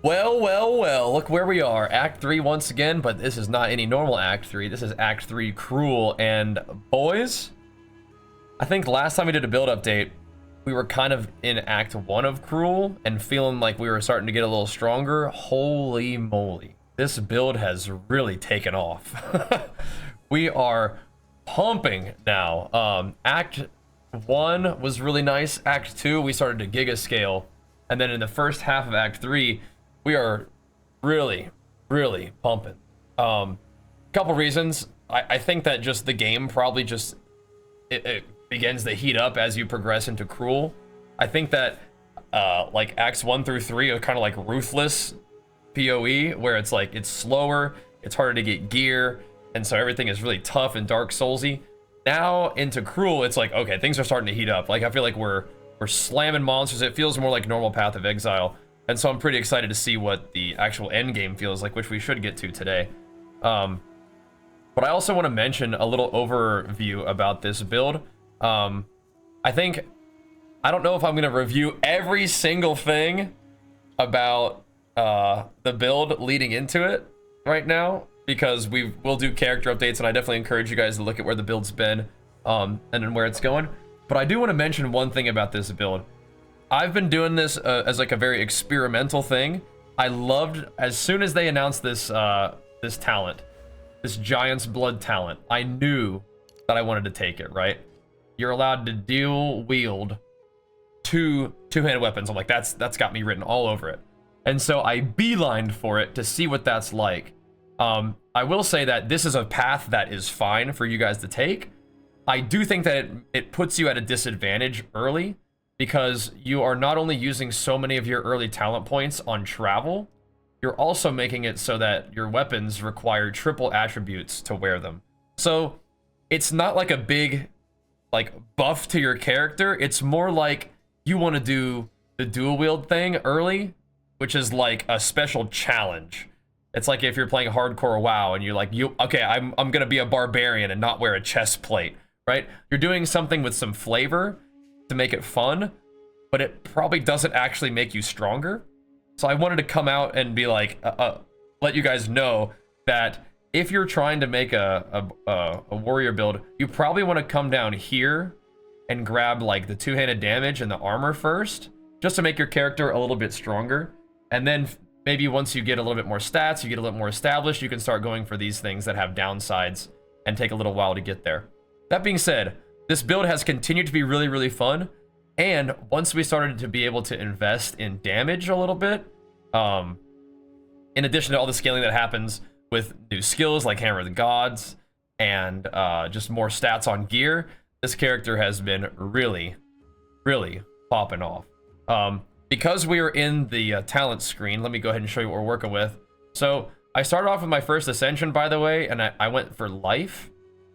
Well, well, well, look where we are. Act 3 once again, but this is not any normal Act 3. This is Act 3 Cruel. And boys, I think last time we did a build update, we were kind of in Act 1 of Cruel and feeling like we were starting to get a little stronger. Holy moly. This build has really taken off. We are pumping now. Act 1 was really nice. Act 2, we started to giga scale. And then in the first half of Act 3, we are really, really pumping. Couple reasons. I think that just the game probably just it begins to heat up as you progress into Cruel. I think that like Acts 1 through 3 are kind of like ruthless PoE, where it's like it's slower, it's harder to get gear, and so everything is really tough and Dark Soulsy. Now into Cruel, it's like, okay, things are starting to heat up. Like I feel like we're slamming monsters. It feels more like normal Path of Exile. And so I'm pretty excited to see what the actual end game feels like, which we should get to today. But I also want to mention a little overview about this build. I don't know if I'm going to review every single thing about the build leading into it right now, because we'll do character updates, and I definitely encourage you guys to look at where the build's been and then where it's going. But I do want to mention one thing about this build. I've been doing this as like a very experimental thing. I loved, as soon as they announced this this talent, this Giant's Blood talent, I knew that I wanted to take it, right? You're allowed to dual wield two-handed weapons. I'm like, that's got me written all over it. And so I beelined for it to see what that's like. I will say that this is a path that is fine for you guys to take. I do think that it puts you at a disadvantage early, because you are not only using so many of your early talent points on travel, you're also making it so that your weapons require triple attributes to wear them. So it's not like a big like buff to your character. It's more like you want to do the dual wield thing early, which is like a special challenge. It's like if you're playing hardcore WoW and you're like, okay, I'm gonna be a barbarian and not wear a chest plate, right? You're doing something with some flavor to make it fun, but it probably doesn't actually make you stronger. So I wanted to come out and be like, let you guys know that if you're trying to make a warrior build, you probably want to come down here and grab like the two-handed damage and the armor first, just to make your character a little bit stronger. And then maybe once you get a little bit more stats, you get a little more established, you can start going for these things that have downsides and take a little while to get there. That being said, this build has continued to be really, really fun. And once we started to be able to invest in damage a little bit, in addition to all the scaling that happens with new skills like Hammer of the Gods and just more stats on gear, this character has been really, really popping off. Because we are in the talent screen, let me go ahead and show you what we're working with. So I started off with my first Ascension, by the way, and I went for Life.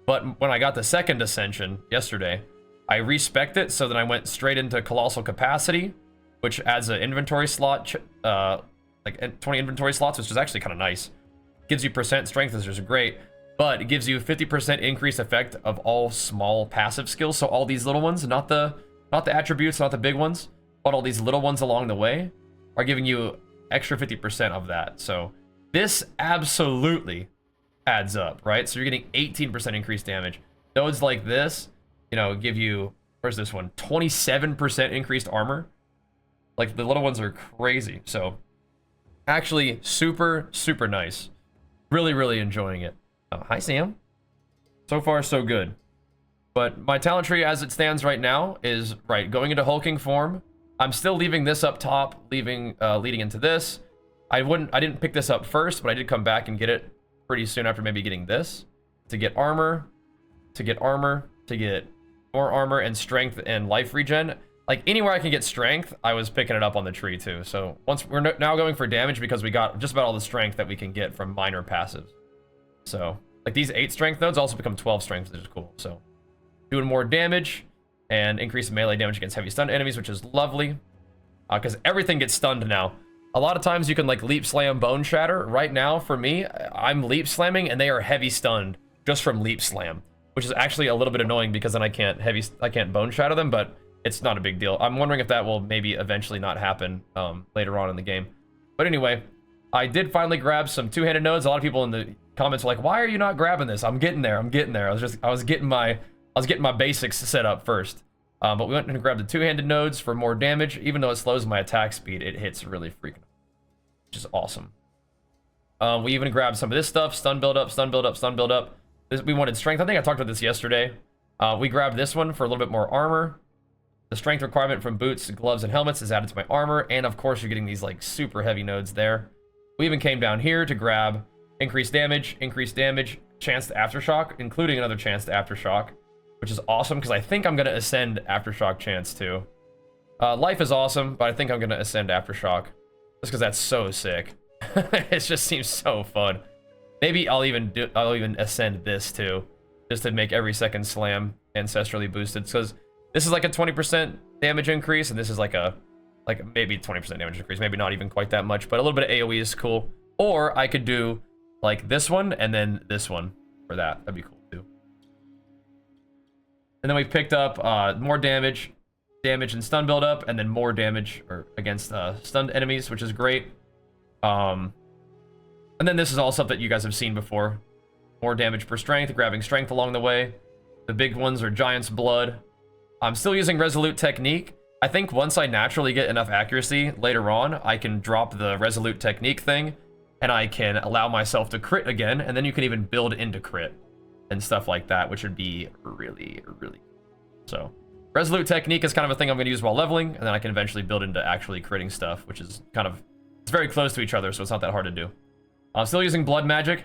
But when I got the second Ascension yesterday, I respec'd it, so then I went straight into Colossal Capacity, which adds an inventory slot, like 20 inventory slots, which is actually kind of nice. Gives you percent strength, which is great, but it gives you 50% increased effect of all small passive skills. So all these little ones, not the attributes, not the big ones, but all these little ones along the way are giving you extra 50% of that. So this absolutely adds up, right? So you're getting 18% increased damage. Those like this, you know, give you, where's this one? 27% increased armor. Like the little ones are crazy. So actually super, super nice. Really, really enjoying it. Oh, hi, Sam. So far, so good. But my talent tree as it stands right now is, right, going into hulking form. I'm still leaving this up top, leading into this. I didn't pick this up first, but I did come back and get it pretty soon after maybe getting this, to get armor, to get more armor and strength and life regen. Like anywhere I can get strength, I was picking it up on the tree too. So once we're now going for damage, because we got just about all the strength that we can get from minor passives. So like these 8 strength nodes also become 12 strength, which is cool. So doing more damage and increase melee damage against heavy stunned enemies, which is lovely, because everything gets stunned now. A lot of times you can like leap slam bone shatter. Right now for me, I'm leap slamming and they are heavy stunned just from leap slam, which is actually a little bit annoying, because then I can't bone shatter them, but it's not a big deal. I'm wondering if that will maybe eventually not happen later on in the game. But anyway, I did finally grab some two-handed nodes. A lot of people in the comments were like, "Why are you not grabbing this?" I'm getting there. I'm getting there. I was getting my basics set up first. But we went and grabbed the two-handed nodes for more damage. Even though it slows my attack speed, it hits really freaking, which is awesome. We even grabbed some of this stuff: stun build up, stun build up, stun build up. We wanted strength. I think I talked about this yesterday. We grabbed this one for a little bit more armor. The strength requirement from boots, gloves, and helmets is added to my armor, and of course you're getting these like super heavy nodes there. We even came down here to grab increased damage, chance to aftershock, including another chance to aftershock, which is awesome because I think I'm gonna ascend aftershock chance too. Life is awesome, but I think I'm gonna ascend aftershock just because that's so sick. It just seems so fun. Maybe I'll even ascend this too, just to make every second slam ancestrally boosted, because this is like a 20% damage increase, and this is like maybe 20% damage increase, maybe not even quite that much, but a little bit of AoE is cool. Or I could do like this one and then this one for that. That'd be cool too. And then we picked up more damage and stun build up, and then more damage against stunned enemies, which is great. And then this is all stuff that you guys have seen before. More damage per strength, grabbing strength along the way. The big ones are Giant's Blood. I'm still using Resolute Technique. I think once I naturally get enough accuracy later on, I can drop the Resolute Technique thing, and I can allow myself to crit again, and then you can even build into crit and stuff like that, which would be really, really cool. So Resolute Technique is kind of a thing I'm going to use while leveling, and then I can eventually build into actually critting stuff, which is kind of, it's very close to each other, so it's not that hard to do. I'm still using Blood Magic.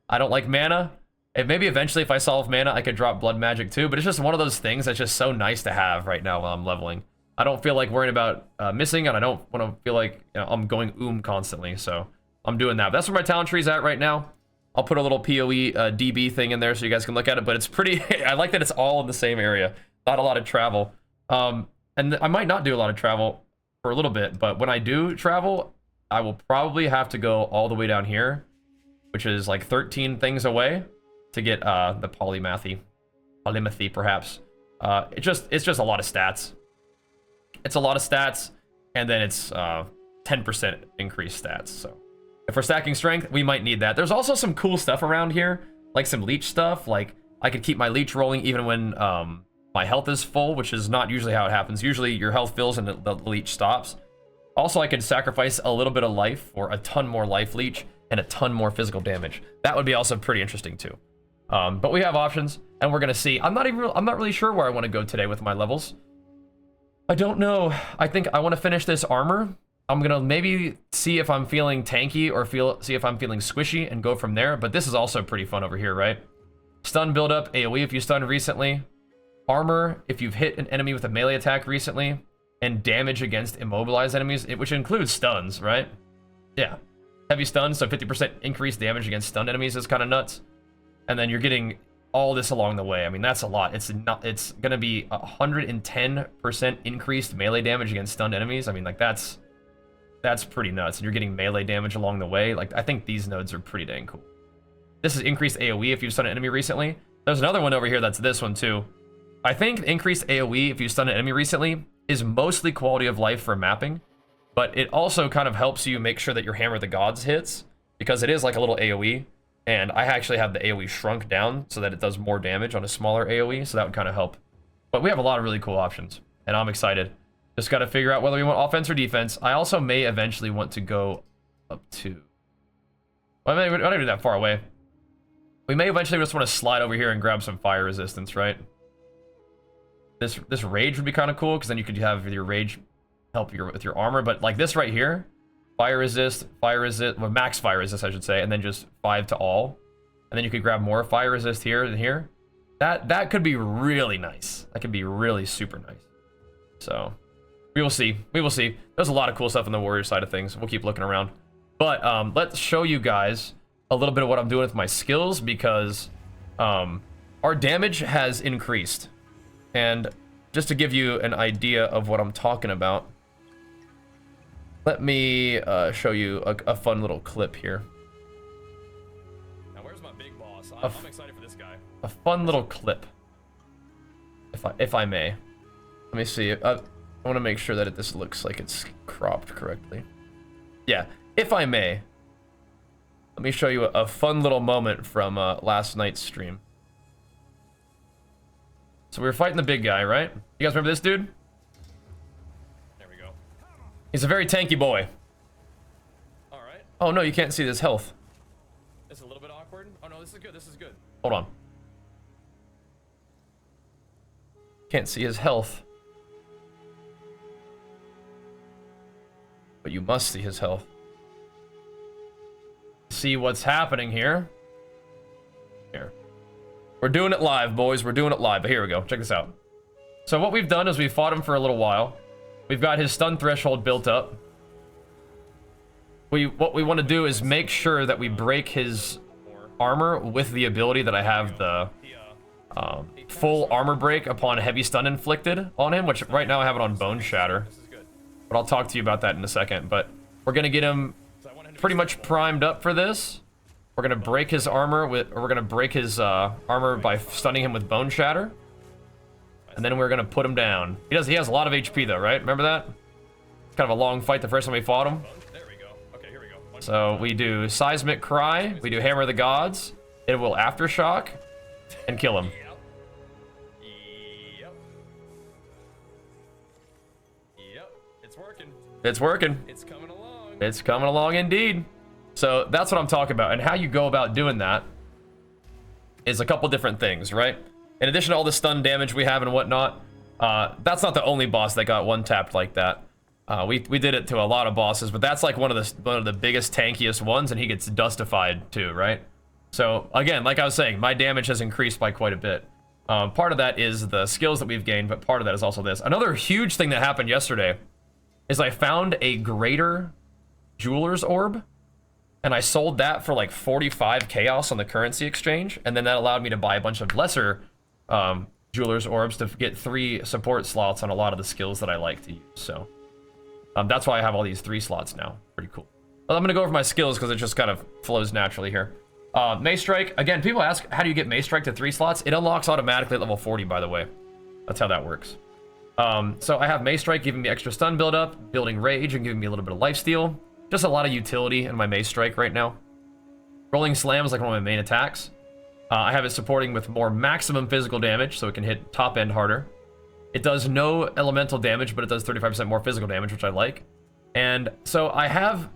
I don't like mana. Maybe eventually if I solve mana, I could drop Blood Magic too, but it's just one of those things that's just so nice to have right now while I'm leveling. I don't feel like worrying about missing, and I don't want to feel like I'm going constantly, so I'm doing that. But that's where my talent tree's at right now. I'll put a little PoE DB thing in there so you guys can look at it, but it's pretty, I like that it's all in the same area. Not a lot of travel. And I might not do a lot of travel for a little bit, but when I do travel, I will probably have to go all the way down here, which is like 13 things away, to get the polymathy perhaps. It's just a lot of stats. It's a lot of stats, and then it's 10% increased stats. So if we're stacking strength, we might need that. There's also some cool stuff around here, like some leech stuff. Like I could keep my leech rolling even when my health is full, which is not usually how it happens. Usually your health fills and the leech stops. Also, I could sacrifice a little bit of life for a ton more life leech and a ton more physical damage. That would be also pretty interesting too. But we have options, and we're gonna see. I'm not really sure where I want to go today with my levels. I don't know. I think I want to finish this armor. I'm gonna maybe see if I'm feeling tanky or see if I'm feeling squishy and go from there. But this is also pretty fun over here, right? Stun build up, AoE if you stunned recently. Armor if you've hit an enemy with a melee attack recently. And damage against immobilized enemies, which includes stuns, right? Yeah. Heavy stuns, so 50% increased damage against stunned enemies is kind of nuts. And then you're getting all this along the way. I mean, that's a lot. It's gonna be 110% increased melee damage against stunned enemies. I mean, like that's pretty nuts. And you're getting melee damage along the way. Like, I think these nodes are pretty dang cool. This is increased AoE if you've stunned an enemy recently. There's another one over here that's this one too. I think increased AoE if you stun an enemy recently is mostly quality of life for mapping, but it also kind of helps you make sure that your Hammer of the Gods hits, because it is like a little AoE, and I actually have the AoE shrunk down so that it does more damage on a smaller AoE, so that would kind of help. But we have a lot of really cool options, and I'm excited. Just got to figure out whether we want offense or defense. I also may eventually want to go up to... Well, I mean, we're not even that far away. We may eventually just want to slide over here and grab some fire resistance, right? This rage would be kind of cool, because then you could have your rage help with your armor. But like this right here, fire resist, well, max fire resist I should say, and then just 5 to all, and then you could grab more fire resist here and here. That could be really nice. That could be really super nice. So we will see. We will see. There's a lot of cool stuff on the warrior side of things. We'll keep looking around. But let's show you guys a little bit of what I'm doing with my skills, because our damage has increased. And just to give you an idea of what I'm talking about, let me show you a fun little clip here. Now, where's my big boss? I'm excited for this guy. A fun little clip, if I may. Let me see. I want to make sure that this looks like it's cropped correctly. Yeah, if I may, let me show you a fun little moment from last night's stream. So we were fighting the big guy, right? You guys remember this dude? There we go. He's a very tanky boy. All right. Oh no, you can't see his health. It's a little bit awkward. Oh no, this is good. This is good. Hold on. Can't see his health. But you must see his health. See what's happening here. Here. We're doing it live, boys. We're doing it live. But here we go. Check this out. So what we've done is we've fought him for a little while. We've got his stun threshold built up. What we want to do is make sure that we break his armor with the ability that I have the full armor break upon heavy stun inflicted on him, which right now I have it on Bone Shatter. But I'll talk to you about that in a second. But we're gonna get him pretty much primed up for this. We're gonna break his armor we're gonna break his armor by stunning him with Bone Shatter, and then we're gonna put him down. He has a lot of HP though, right? Remember that? It's kind of a long fight the first time we fought him. There we go. Okay, here we go. So we do Seismic Cry, we do Hammer of the Gods. It will Aftershock and kill him. Yep. It's working. It's working. It's coming along. It's coming along indeed. So that's what I'm talking about. And how you go about doing that is a couple different things, right? In addition to all the stun damage we have and whatnot, that's not the only boss that got one tapped like that. We did it to a lot of bosses, but that's like one of the biggest, tankiest ones, and he gets dustified too, right? So again, like I was saying, my damage has increased by quite a bit. Part of that is the skills that we've gained, but part of that is also this. Another huge thing that happened yesterday is I found a greater jeweler's orb, and I sold that for like 45 chaos on the currency exchange, and then that allowed me to buy a bunch of lesser jeweler's orbs to get 3 support slots on a lot of the skills that I like to use. So that's why I have all these 3 slots now. Pretty cool. Well, I'm gonna go over my skills because it just kind of flows naturally here. Mace Strike, again, people ask, how do you get Mace Strike to 3 slots? It unlocks automatically at level 40, by the way. That's how that works. So I have Mace Strike giving me extra stun build up, building rage, and giving me a little bit of lifesteal. Just a lot of utility in my Mace Strike right now. Rolling Slam is like one of my main attacks. I have it supporting with more maximum physical damage, so it can hit top end harder. It does no elemental damage, but it does 35% more physical damage, which I like. And so I have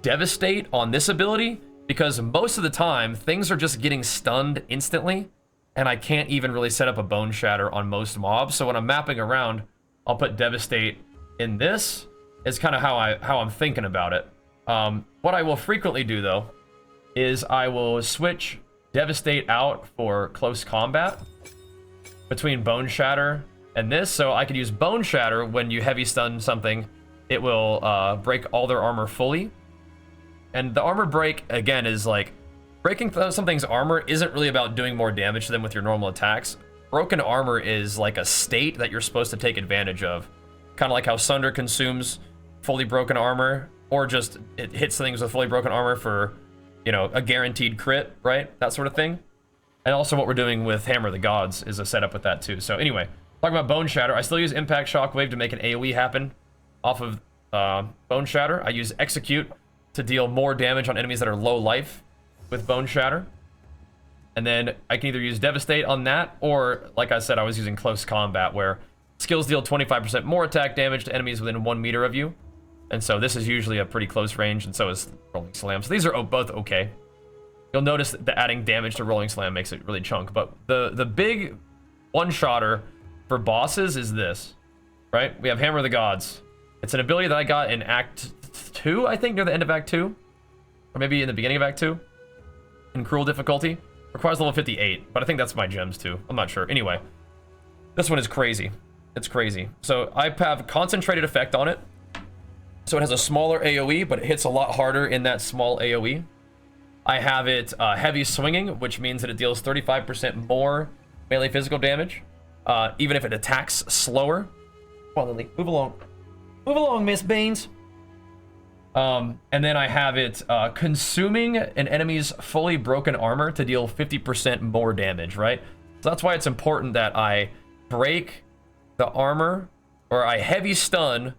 Devastate on this ability, because most of the time, things are just getting stunned instantly, and I can't even really set up a Bone Shatter on most mobs. So when I'm mapping around, I'll put Devastate in this. Is kind of how I'm thinking about it. What I will frequently do, though, is I will switch Devastate out for close combat between Bone Shatter and this. So I could use Bone Shatter when you heavy stun something. It will break all their armor fully. And the armor break, again, is like... breaking something's armor isn't really about doing more damage to them with your normal attacks. Broken armor is like a state that you're supposed to take advantage of. Kind of like how Sunder consumes fully broken armor, or just it hits things with fully broken armor for, you know, a guaranteed crit, right? That sort of thing. And also what we're doing with Hammer of the Gods is a setup with that too. So anyway, talking about Bone Shatter, I still use Impact Shockwave to make an AoE happen off of Bone Shatter. I use Execute to deal more damage on enemies that are low life with Bone Shatter. And then I can either use Devastate on that, or like I said, I was using Close Combat, where skills deal 25% more attack damage to enemies within 1 meter of you. And so this is usually a pretty close range, and so is Rolling Slam. So these are both okay. You'll notice that adding damage to Rolling Slam makes it really chunk. But the big one-shotter for bosses is this, right? We have Hammer of the Gods. It's an ability that I got in Act 2, I think, near the end of Act 2. Or maybe in the beginning of Act 2. In Cruel difficulty. Requires level 58, but I think that's my gems too. I'm not sure. Anyway, this one is crazy. It's crazy. So I have concentrated effect on it. So it has a smaller AoE, but it hits a lot harder in that small AoE. I have it heavy swinging, which means that it deals 35% more melee physical damage, even if it attacks slower. Come on, Lily, move along. Move along, Miss Beans. And then I have it consuming an enemy's fully broken armor to deal 50% more damage, right? So that's why it's important that I break the armor, or I heavy stun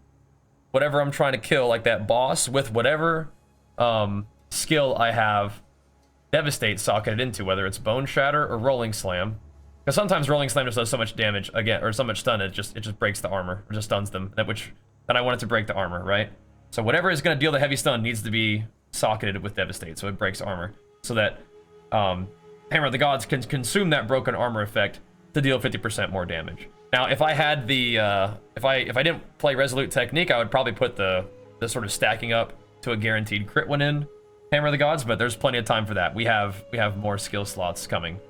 whatever I'm trying to kill, like that boss, with whatever skill I have Devastate socketed into, whether it's Bone Shatter or Rolling Slam. Because sometimes Rolling Slam just does so much damage again, or so much stun, it just breaks the armor, or just stuns them. Then I want it to break the armor, right? So whatever is going to deal the heavy stun needs to be socketed with Devastate, so it breaks armor, so that Hammer of the Gods can consume that broken armor effect to deal 50% more damage. Now, if I had the if I didn't play Resolute Technique, I would probably put the sort of stacking up to a guaranteed crit one in Hammer of the Gods, but there's plenty of time for that. We have more skill slots coming.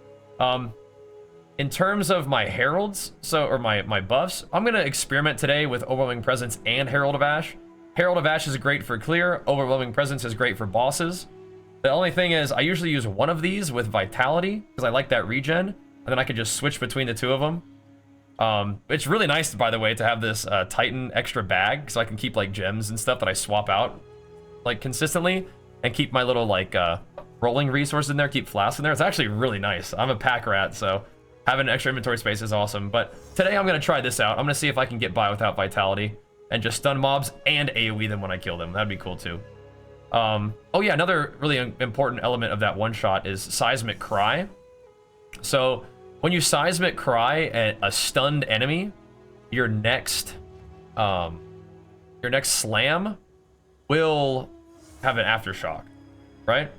In terms of my heralds, or my buffs, I'm gonna experiment today with Overwhelming Presence and Herald of Ash. Herald of Ash is great for clear. Overwhelming Presence is great for bosses. The only thing is, I usually use one of these with Vitality because I like that regen, and then I can just switch between the two of them. It's really nice, by the way, to have this Titan extra bag, so I can keep like gems and stuff that I swap out like consistently, and keep my little like rolling resources in there, keep flasks in there. It's actually really nice. I'm a pack rat, so having extra inventory space is awesome. But today I'm gonna try this out. I'm gonna see if I can get by without Vitality and just stun mobs and AoE them when I kill them. That'd be cool too. Oh yeah, another really important element of that one shot is Seismic Cry. So when you Seismic Cry at a stunned enemy, your next slam will have an aftershock, right?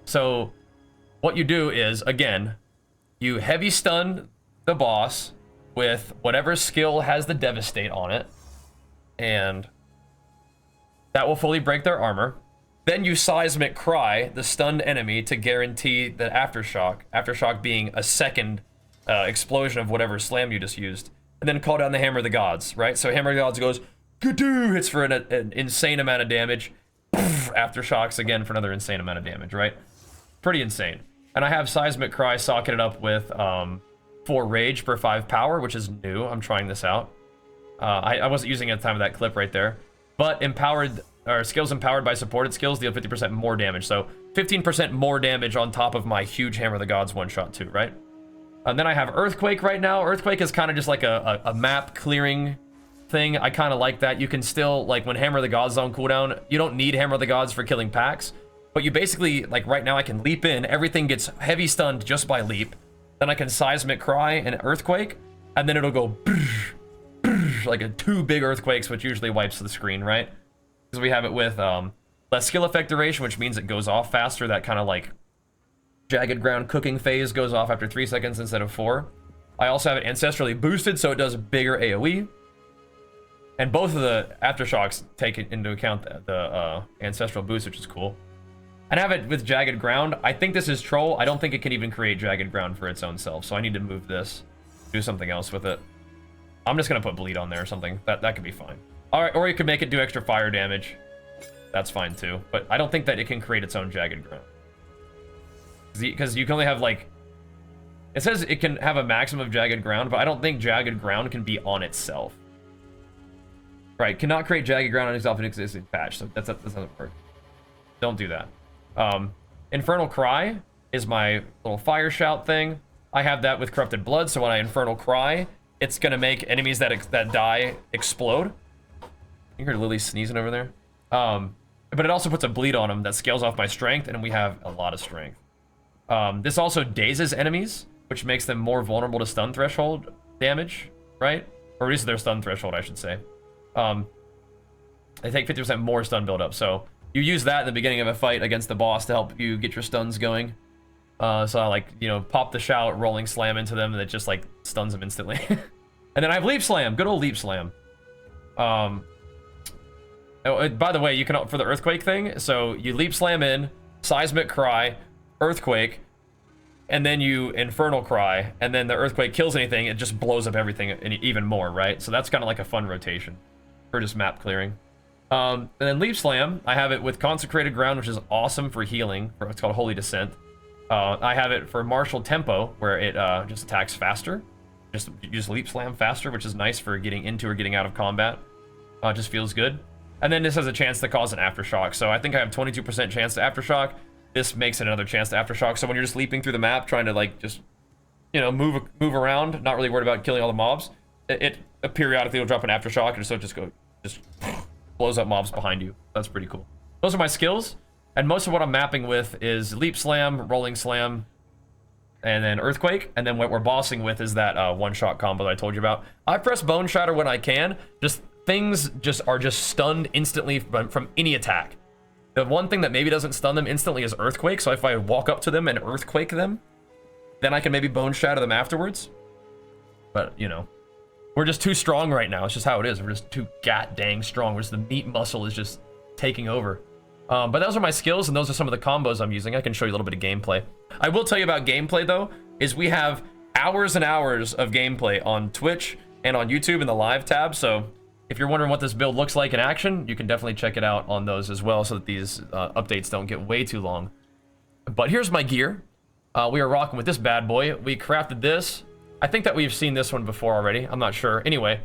So what you do is, again, you heavy stun the boss with whatever skill has the Devastate on it, and that will fully break their armor. Then you Seismic Cry the stunned enemy to guarantee the aftershock. Aftershock being a second explosion of whatever slam you just used. And then call down the Hammer of the Gods, right? So Hammer of the Gods goes, Gadoo, hits for an insane amount of damage. Aftershocks again for another insane amount of damage, right? Pretty insane. And I have Seismic Cry socketed up with 4 Rage per 5 Power, which is new. I'm trying this out. I wasn't using it at the time of that clip right there. But skills empowered by supported skills deal 50% more damage. So 15% more damage on top of my huge Hammer of the Gods one-shot too, right? And then I have Earthquake right now. Earthquake is kind of just like a map clearing thing. I kind of like that. You can still, like when Hammer of the Gods is on cooldown, you don't need Hammer of the Gods for killing packs. But you basically, like right now I can leap in. Everything gets heavy stunned just by leap. Then I can Seismic Cry and Earthquake. And then it'll go like 2 big earthquakes, which usually wipes the screen, right? Because we have it with less skill effect duration, which means it goes off faster. That kind of like Jagged Ground cooking phase goes off after 3 seconds instead of 4. I also have it ancestrally boosted, so it does bigger AoE. And both of the aftershocks take into account the ancestral boost, which is cool. And I have it with Jagged Ground. I think this is troll. I don't think it can even create Jagged Ground for its own self, so I need to move this, do something else with it. I'm just gonna put bleed on there or something. That could be fine. All right, or you could make it do extra fire damage. That's fine too. But I don't think that it can create its own Jagged Ground, because you can only have like, it says it can have a maximum of Jagged Ground, but I don't think Jagged Ground can be on itself. Right, cannot create Jagged Ground on itself in existing patch, so that doesn't work. Don't do that. Infernal Cry is my little fire shout thing. I have that with Corrupted Blood, so when I Infernal Cry, it's gonna make enemies that die explode. You hear Lily sneezing over there? But it also puts a bleed on them that scales off my strength, and we have a lot of strength. This also dazes enemies, which makes them more vulnerable to stun threshold damage, right? Or reduces their stun threshold, I should say. They take 50% more stun buildup, so you use that in the beginning of a fight against the boss to help you get your stuns going. So I like, pop the shout, rolling slam into them, and it just like stuns them instantly. And then I have Leap Slam, good old Leap Slam. By the way, you can, for the Earthquake thing, so you Leap Slam in, Seismic Cry, Earthquake, and then you Infernal Cry, and then the Earthquake kills anything, it just blows up everything even more, right? So that's kind of like a fun rotation for just map clearing. And then Leap Slam, I have it with Consecrated Ground, which is awesome for healing. It's called Holy Descent. I have it for Martial Tempo, where it just attacks faster. You just Leap Slam faster, which is nice for getting into or getting out of combat. Just feels good. And then this has a chance to cause an Aftershock. So I think I have 22% chance to Aftershock. This makes it another chance to Aftershock. So when you're just leaping through the map, trying to like just, move around, not really worried about killing all the mobs, it periodically will drop an Aftershock, and so it just blows up mobs behind you. That's pretty cool. Those are my skills. And most of what I'm mapping with is Leap Slam, Rolling Slam, and then Earthquake. And then what we're bossing with is that one-shot combo that I told you about. I press Bone Shatter when I can. Just things are just stunned instantly from any attack. The one thing that maybe doesn't stun them instantly is Earthquake. So if I walk up to them and Earthquake them, then I can maybe Bone Shatter them afterwards. But, you know, we're just too strong right now. It's just how it is. We're just too dang strong. The meat muscle is just taking over. But those are my skills, and those are some of the combos I'm using. I can show you a little bit of gameplay. I will tell you about gameplay, though, is we have hours and hours of gameplay on Twitch and on YouTube in the live tab. So if you're wondering what this build looks like in action, you can definitely check it out on those as well, so that these updates don't get way too long. But here's my gear. We are rocking with this bad boy. We crafted this. I think that we've seen this one before already. I'm not sure. Anyway,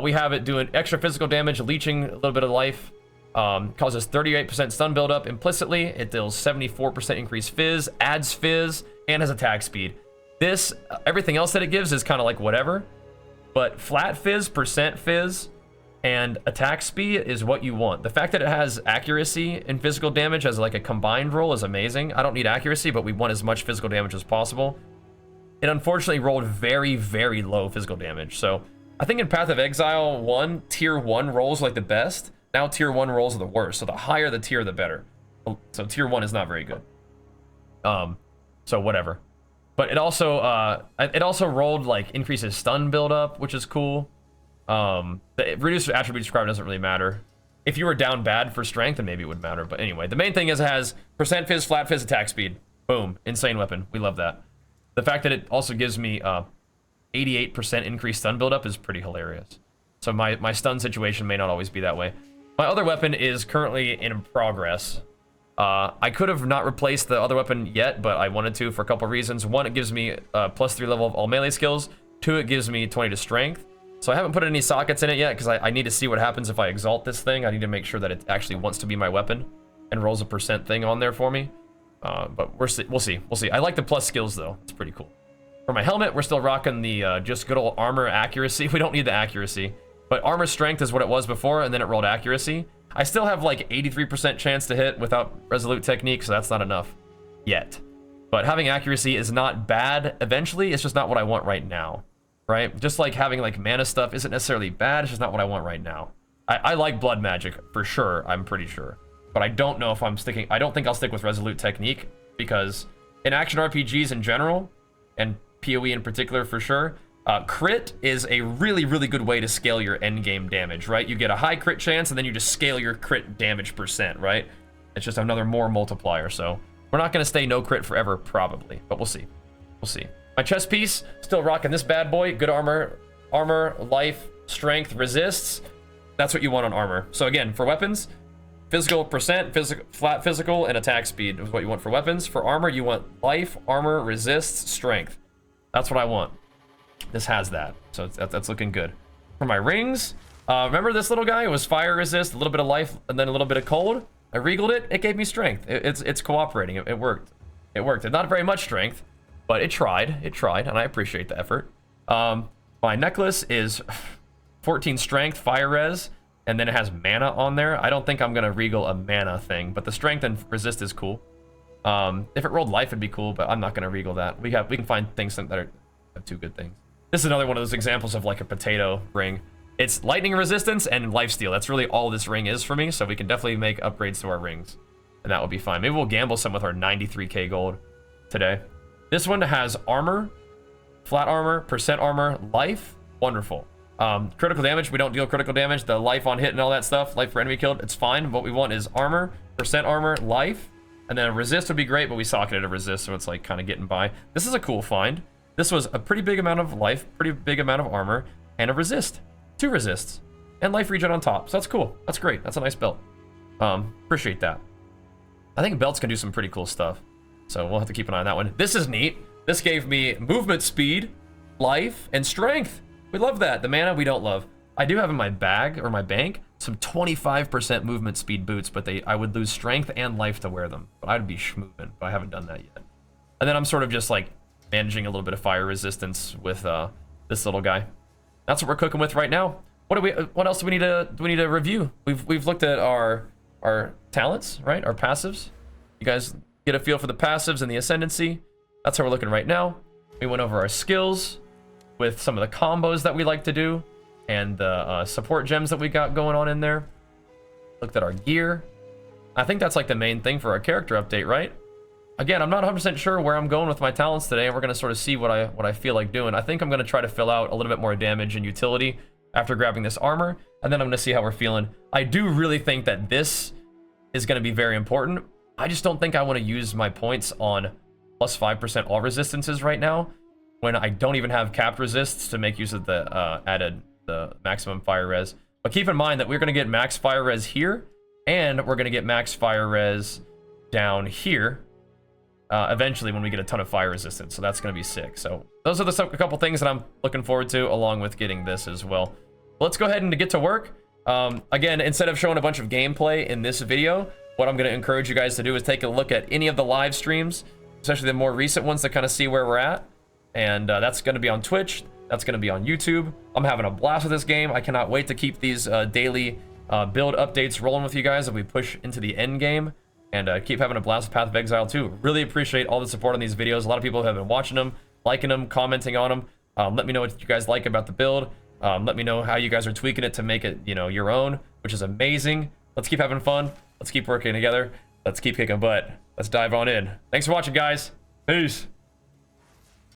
we have it doing extra physical damage, leeching a little bit of life. Causes 38% stun buildup implicitly. It deals 74% increased fizz, adds fizz, and has attack speed. This, everything else that it gives is kind of like whatever, but flat fizz, percent fizz, and attack speed is what you want. The fact that it has accuracy and physical damage as like a combined roll is amazing. I don't need accuracy, but we want as much physical damage as possible. It unfortunately rolled very, very low physical damage. So I think in Path of Exile 1, tier 1 rolls like the best. Now tier 1 rolls are the worst, so the higher the tier, the better. So tier 1 is not very good. So whatever. But it also rolled like increases stun buildup, which is cool. The reduced attribute describe doesn't really matter. If you were down bad for strength, then maybe it would matter. But anyway, the main thing is it has percent fizz, flat fizz, attack speed. Boom, insane weapon. We love that. The fact that it also gives me 88% increased stun buildup is pretty hilarious. So my stun situation may not always be that way. My other weapon is currently in progress. I could have not replaced the other weapon yet, but I wanted to for a couple reasons. One, it gives me +3 level of all melee skills. Two, it gives me 20 to strength. So I haven't put any sockets in it yet because I need to see what happens if I exalt this thing. I need to make sure that it actually wants to be my weapon and rolls a percent thing on there for me. But we'll see. I like the plus skills though. It's pretty cool. For my helmet, we're still rocking the just good old armor accuracy. We don't need the accuracy. But armor strength is what it was before, and then it rolled accuracy. I still have like 83% chance to hit without resolute technique, so that's not enough yet. But having accuracy is not bad eventually. It's just not what I want right now, right? Just like having like mana stuff isn't necessarily bad. It's just not what I want right now. I like blood magic for sure. I'm pretty sure, but I don't know if I'm sticking. I don't think I'll stick with resolute technique because in action RPGs in general, and PoE in particular for sure, crit is a really, really good way to scale your endgame damage, right? You get a high crit chance, and then you just scale your crit damage percent, right? It's just another more multiplier, so we're not going to stay no crit forever, probably, but we'll see. We'll see. My chest piece, still rocking this bad boy. Good armor, life, strength, resists. That's what you want on armor. So again, for weapons, physical percent, flat physical, and attack speed is what you want for weapons. For armor, you want life, armor, resists, strength. That's what I want. This has that, so that's looking good. For my rings, remember this little guy? It was fire resist, a little bit of life, and then a little bit of cold. I regaled it. It gave me strength. It's cooperating. It worked. It worked. Not very much strength, but it tried. It tried, and I appreciate the effort. My necklace is 14 strength, fire res, and then it has mana on there. I don't think I'm gonna regal a mana thing, but the strength and resist is cool. If it rolled life, it'd be cool, but I'm not gonna regal that. We can find things that have two good things. This is another one of those examples of like a potato ring. It's lightning resistance and lifesteal. That's really all this ring is for me, so we can definitely make upgrades to our rings, and that will be fine. Maybe we'll gamble some with our 93k gold today. This one has armor, flat armor, percent armor, life. Wonderful. Critical damage, we don't deal critical damage. The life on hit and all that stuff, life for enemy killed, it's fine. What we want is armor, percent armor, life, and then a resist would be great, but we socketed a resist, so it's like kind of getting by. This is a cool find. This was a pretty big amount of life, pretty big amount of armor, and a resist. 2 resists, and life regen on top. So that's cool. That's great. That's a nice belt. Appreciate that. I think belts can do some pretty cool stuff, so we'll have to keep an eye on that one. This is neat. This gave me movement speed, life, and strength. We love that. The mana we don't love. I do have in my bag, or my bank, some 25% movement speed boots, but I would lose strength and life to wear them. But I'd be schmoovin', but I haven't done that yet. And then I'm sort of just like managing a little bit of fire resistance with this little guy. That's what we're cooking with right now. What else do we need to review? We've looked at our talents, right? Our passives. You guys get a feel for the passives and the ascendancy. That's how we're looking right now. We went over our skills with some of the combos that we like to do and the support gems that we got going on in there. Looked at our gear. I think that's like the main thing for our character update, right? Again, I'm not 100% sure where I'm going with my talents today, and we're going to sort of see what I feel like doing. I think I'm going to try to fill out a little bit more damage and utility after grabbing this armor, and then I'm going to see how we're feeling. I do really think that this is going to be very important. I just don't think I want to use my points on plus 5% all resistances right now, when I don't even have capped resists to make use of the maximum fire res. But keep in mind that we're going to get max fire res here, and we're going to get max fire res down here. Eventually when we get a ton of fire resistance, so that's going to be sick. So those are a couple things that I'm looking forward to, along with getting this as well. Let's go ahead and get to work. Again, instead of showing a bunch of gameplay in this video, what I'm going to encourage you guys to do is take a look at any of the live streams, especially the more recent ones, to kind of see where we're at. And that's going to be on Twitch, that's going to be on YouTube. I'm having a blast with this game. I cannot wait to keep these daily build updates rolling with you guys as we push into the end game. And keep having a blast with Path of Exile too. Really appreciate all the support on these videos. A lot of people have been watching them, liking them, commenting on them. Let me know what you guys like about the build. Let me know how you guys are tweaking it to make it, you know, your own, which is amazing. Let's keep having fun. Let's keep working together. Let's keep kicking butt. Let's dive on in. Thanks for watching, guys. Peace.